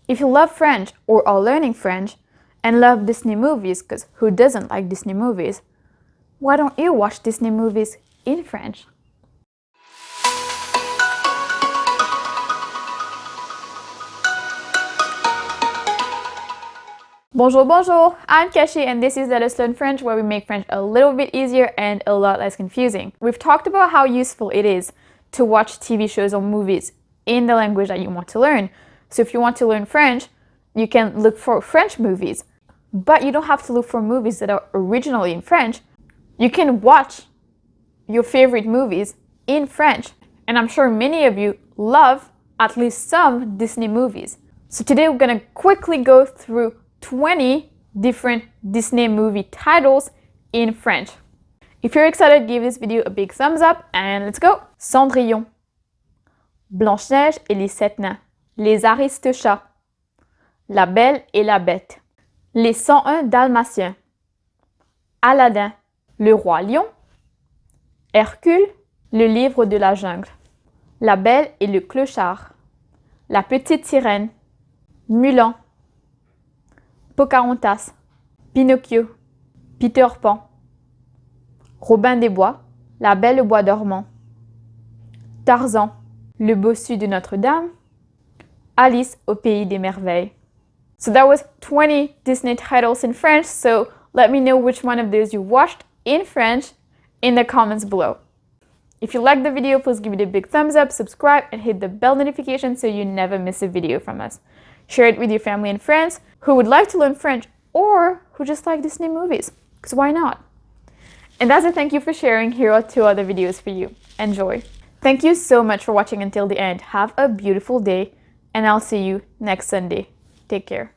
If you love French or are learning French and love Disney movies, because who doesn't like Disney movies, why don't you watch Disney movies in French? Bonjour, bonjour! I'm Kashi and this is Let Us Learn French, where we make French a little bit easier and a lot less confusing. We've talked about how useful it is to watch TV shows or movies in the language that you want to learn. So if you want to learn French, you can look for French movies, but you don't have to look for movies that are originally in French. You can watch your favorite movies in French, and I'm sure many of you love at least some Disney movies. So today we're gonna quickly go through 20 different Disney movie titles in French. If you're excited, give this video a big thumbs up and let's go! Cendrillon, Blanche-Neige et les Sept Nains, Les Aristochats, La Belle et la Bête, Les 101 Dalmatiens, Aladdin, Le Roi Lion, Hercule, Le Livre de la Jungle, La Belle et le Clochard, La Petite Sirène, Mulan, Pocahontas, Pinocchio, Peter Pan, Robin des Bois, La Belle au Bois dormant, Tarzan, Le Bossu de Notre-Dame, Alice au Pays des Merveilles. So that was 20 Disney titles in French, so let me know which one of those you watched in French in the comments below. If you liked the video, please give it a big thumbs up, subscribe, and hit the bell notification so you never miss a video from us. Share it with your family and friends who would like to learn French or who just like Disney movies, because why not? And as a thank you for sharing, here are 2 other videos for you. Enjoy! Thank you so much for watching until the end. Have a beautiful day, and I'll see you next Sunday. Take care.